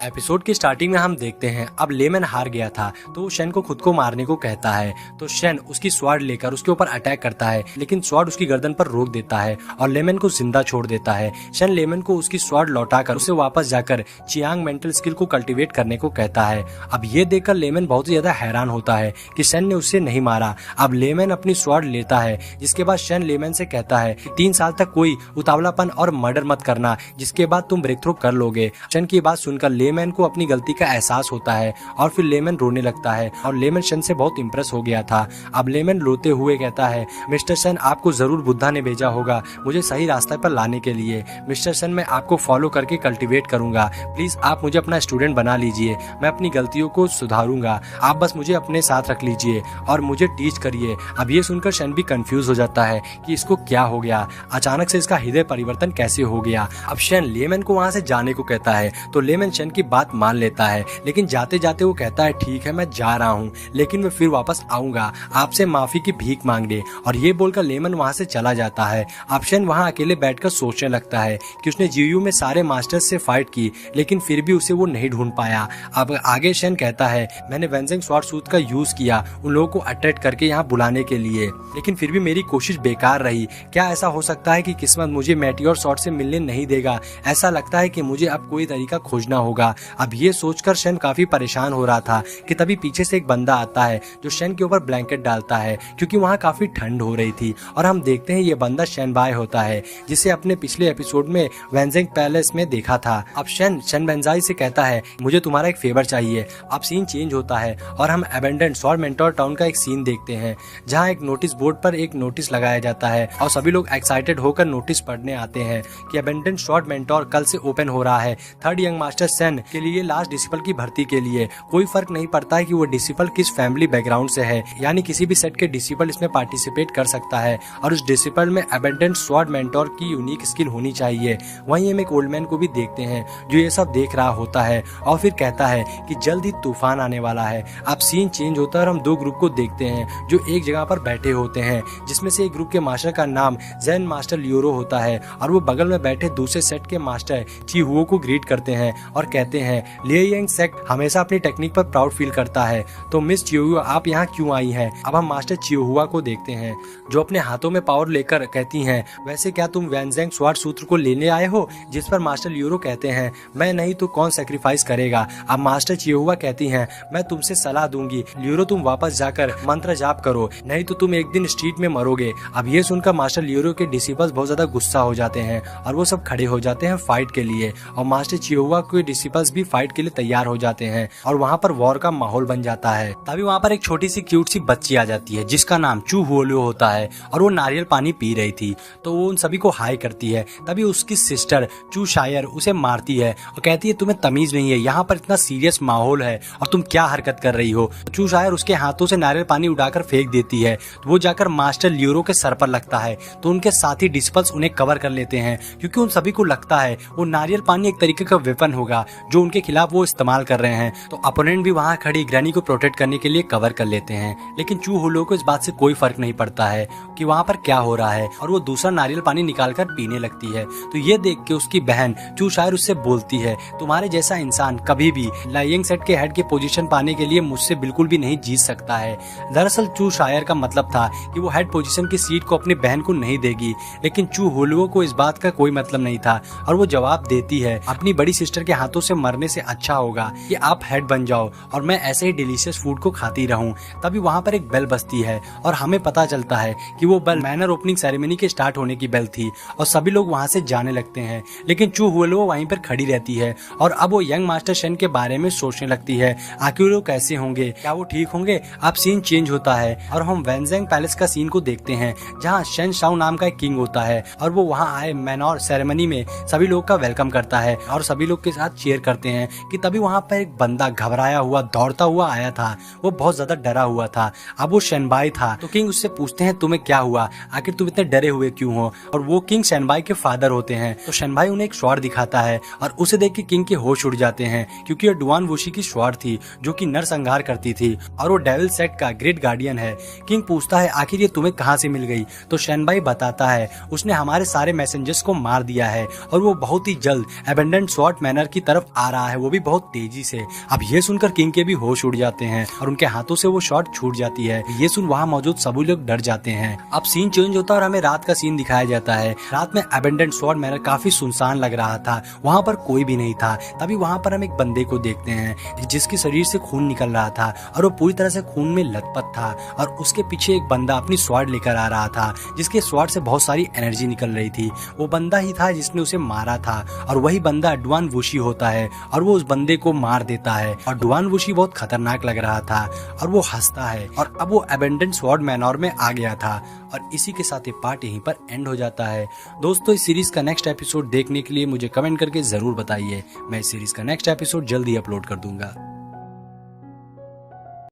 Episode की starting में हम देखते हैं अब लेमन हार गया था तो वो शेन को खुद को मारने को कहता है। तो शेन उसकी स्वॉर्ड लेकर उसके ऊपर अटैक करता है, लेकिन स्वॉर्ड उसकी गर्दन पर रोक देता है और लेमन को जिंदा छोड़ देता है। शेन लेमन को उसकी स्वॉर्ड लौटाकर उसे वापस जाकर चियांग मेंटल स्किल को कल्टीवेट करने को कहता है। अब ये देखकर लेमन बहुत ही ज्यादा हैरान होता है कि शेन ने उसे नहीं मारा। अब लेमन अपनी स्वॉर्ड लेता है, जिसके बाद शेन लेमन से कहता है कि 3 साल तक कोई उतावलापन और मर्डर मत करना, जिसके बाद तुम ब्रेक थ्रू कर लोगे। शेन की बात सुनकर लेमन को अपनी गलती का एहसास होता है और फिर लेमन रोने लगता है और लेमन शेन से बहुत इंप्रेस हो गया था। अब लेमन रोते हुए कहता है, मिस्टर शेन आपको जरूर बुद्धा ने भेजा होगा मुझे सही रास्ते पर लाने के लिए। मिस्टर शेन मैं आपको फॉलो करके कल्टीवेट करूंगा, प्लीज आप मुझे अपना स्टूडेंट बना लीजिए, मैं अपनी गलतियों को सुधारूंगा, आप बस मुझे अपने साथ रख लीजिए और मुझे टीच करिए। अब ये सुनकर शेन भी कंफ्यूज हो जाता है कि इसको क्या हो गया, अचानक से इसका हृदय परिवर्तन कैसे हो गया। अब शेन लेमन को वहां से जाने को कहता है तो लेमन शेन की बात मान लेता है, लेकिन जाते जाते वो कहता है ठीक है मैं जा रहा हूँ, लेकिन मैं फिर वापस आऊंगा आपसे माफी की भीख मांगने। और ये बोलकर लेमन वहां से चला जाता है। अब शेन वहां अकेले बैठकर सोचने लगता है कि उसने जीयू में सारे मास्टर्स से फाइट की, लेकिन फिर भी उसे वो नहीं ढूंढ पाया। अब आगे शेन कहता है मैंने वेंजिंग स्वॉर्ड सूट का यूज किया उन लोगों को अट्रैक्ट करके यहाँ बुलाने के लिए, लेकिन फिर भी मेरी कोशिश बेकार रही। क्या ऐसा हो सकता है कि किस्मत मुझे मेटियोर स्वॉर्ड से मिलने नहीं देगा? ऐसा लगता है कि मुझे अब कोई तरीका खोजना होगा। अब ये सोचकर शेन काफी परेशान हो रहा था कि तभी पीछे से एक बंदा आता है जो शेन के ऊपर ब्लैंकेट डालता है, क्योंकि वहाँ काफी ठंड हो रही थी। और हम देखते हैं ये बंदा शेनबाई होता है, जिसे अपने पिछले एपिसोड में वेंजिंग पैलेस में देखा था। अब शेन वेंजाई से कहता है मुझे तुम्हारा एक फेवर चाहिए। अब सीन चेंज होता है और हम अबेंडेंड स्वॉर्ड मेंटोर टाउन का एक सीन देखते हैं, जहाँ एक नोटिस बोर्ड पर एक नोटिस लगाया जाता है और सभी लोग एक्साइटेड होकर नोटिस पढ़ने आते हैं कि अबेंडेंड स्वॉर्ड मेंटोर कल से ओपन हो रहा है 3rd यंग मास्टर शेन के लिए लास्ट डिसिपल की भर्ती के लिए। कोई फर्क नहीं पड़ता है कि वो डिसिपल किस फैमिली बैकग्राउंड से है, यानी किसी भी सेट के डिसिपल इसमें पार्टिसिपेट कर सकता है और उस डिसिपल में अबेंडेंड स्वॉर्ड मेंटोर की यूनिक स्किल होनी चाहिए। वहीं हम एक ओल्ड मैन को भी देखते हैं जो ये सब देख रहा होता है और फिर कहता है कि जल्द ही तूफान आने वाला है। अब सीन चेंज होता है और हम 2 ग्रुप को देखते हैं जो एक जगह पर बैठे होते हैं, जिसमें से एक ग्रुप के मास्टर का नाम जेन मास्टर लियोरो होता है और वो बगल में बैठे दूसरे सेट के मास्टर ची हुओ को ग्रीट करते हैं और कहते हैं लिएयंग सेक्ट हमेशा अपनी टेक्निक पर प्राउड फील करता है, तो मिस चियोहुआ आप यहाँ क्यों आई हैं? अब हम मास्टर चियोहुआ को देखते हैं जो अपने हाथों में पावर लेकर कहती हैं वैसे क्या तुम वेंजिंग स्वॉर्ड सूत्र को लेने आए हो? जिस पर मास्टर लियोरो कहते हैं मैं नहीं तो कौन सैक्रिफाइस करेगा? अब मास्टर चियोहुआ कहती हैं मैं तुमसे सलाह दूंगी लियोरो, तुम वापस जाकर मंत्र जाप करो, नहीं तो तुम एक दिन स्ट्रीट में मरोगे। अब ये सुनकर मास्टर लियोरो के डिसिपल्स बहुत ज्यादा गुस्सा हो जाते हैं और वो सब खड़े हो जाते हैं फाइट के लिए और मास्टर चियोहुआ के डिसिपल्स भी फाइट के लिए तैयार हो जाते हैं और वहाँ पर वॉर का माहौल बन जाता है। तभी वहाँ पर एक छोटी सी क्यूट सी बच्ची आ जाती है जिसका नाम चू हुओलियो होता है और वो नारियल पानी पी रही थी, तो वो उन सभी को हाई करती है। तभी उसकी सिस्टर चू शायर उसे मारती है और कहती है तुम्हें तमीज नहीं है, यहाँ पर इतना सीरियस माहौल है और तुम क्या हरकत कर रही हो। चू शायर उसके हाथों से नारियल पानी उठाकर फेंक देती है, तो वो जाकर मास्टर लियोरो के सर पर लगता है, तो उनके साथी डिसिपल्स उन्हें कवर कर लेते हैं क्योंकि उन सभी को लगता है वो नारियल पानी एक तरीके का वेपन होगा जो उनके खिलाफ वो इस्तेमाल कर रहे हैं। तो अपोनेंट भी वहाँ खड़ी ग्रैनी को प्रोटेक्ट करने के लिए कवर कर लेते हैं, लेकिन चू हुओलियो को इस बात से कोई फर्क नहीं पड़ता है कि वहाँ पर क्या हो रहा है और वो दूसरा नारियल पानी निकालकर पीने लगती है। तो ये देख के उसकी बहन चू शायर उससे बोलती है तुम्हारे जैसा इंसान कभी भी लाइंग सेट के हेड की पोजीशन पाने के लिए मुझसे बिल्कुल भी नहीं जीत सकता है। दरअसल चू शायर का मतलब था कि वो हेड पोजीशन की सीट को अपनी बहन को नहीं देगी, लेकिन चू हुओलियो को इस बात का कोई मतलब नहीं था और वो जवाब देती है अपनी बड़ी सिस्टर के हाथों से मरने से अच्छा होगा कि आप हेड बन जाओ और मैं ऐसे ही डिलीशियस फूड को खाती रहूं। तभी वहाँ पर एक बेल बजती है और हमें पता चलता है कि वो बेल मैनर ओपनिंग सेरेमनी के स्टार्ट होने की बेल थी और सभी लोग वहाँ से जाने लगते हैं, लेकिन चू हुओलियो वहीं पर खड़ी रहती है और अब वो यंग मास्टर शेन के बारे में सोचने लगती है आखिर वो कैसे होंगे, क्या वो ठीक होंगे। अब सीन चेंज होता है और हम वेंजिंग पैलेस का सीन को देखते हैं जहाँ शेन शाओ नाम का एक किंग होता है और वो वहाँ आए मैनर सेरेमनी में सभी लोग का वेलकम करता है और सभी लोग के साथ चीयर करते हैं कि तभी वहाँ पर एक बंदा घबराया हुआ दौड़ता हुआ आया था, वो बहुत ज्यादा डरा हुआ था। अब वो शेनबाई था, तो किंग उससे पूछते हैं तुम्हें क्या हुआ, आखिर तुम इतने डरे हुए क्यों हो? और वो किंग शेनबाई के फादर होते हैं, तो शेनबाई उन्हें एक स्वॉर्ड दिखाता है और उसे देख के किंग के होश उड़ जाते हैं क्योंकि ये डुआन वुशी की स्वॉर्ड थी जो कि नरसंहार करती थी और वो डेविल सेट का ग्रेट गार्डियन है। किंग पूछता है आखिर ये तुम्हें कहाँ से मिल गई? तो शेनबाई बताता है उसने हमारे सारे मैसेंजर्स को मार दिया है और वो बहुत ही जल्द एबेंडेंट स्वॉर्ड मैनर की तरफ आ रहा है, वो भी बहुत तेजी से। अब ये सुनकर किंग के भी होश उड़ जाते हैं और उनके हाथों से वो शॉट छूट जाती है। ये सुन वहाँ मौजूद सभी लोग डर जाते हैं। अब सीन चेंज होता है और हमें रात का सीन दिखाया जाता है। रात में अबेंडेंट स्वॉर्ड मैनर काफी सुनसान लग रहा था, वहाँ पर कोई भी नहीं था। तभी वहाँ पर हम एक बंदे को देखते हैं जिसके शरीर से खून निकल रहा था और वो पूरी तरह से खून में लथपथ था और उसके पीछे एक बंदा अपनी स्वॉर्ड लेकर आ रहा था जिसके स्वॉर्ड से बहुत सारी एनर्जी निकल रही थी। वो बंदा ही था जिसने उसे मारा था और वही बंदा डुआन वुशी होता है और वो उस बंदे को मार देता है। और डुआन वुशी बहुत खतरनाक लग रहा था और वो हंसता है और अब वो अबेंडेंट स्वॉर्ड मैनोर में आ गया था। और इसी के साथ ये पार्ट यहीं पर एंड हो जाता है। दोस्तों, इस सीरीज का नेक्स्ट एपिसोड देखने के लिए मुझे कमेंट करके जरूर बताइए। मैं इस सीरीज का नेक्स्ट एपिसोड जल्दी अपलोड कर दूंगा।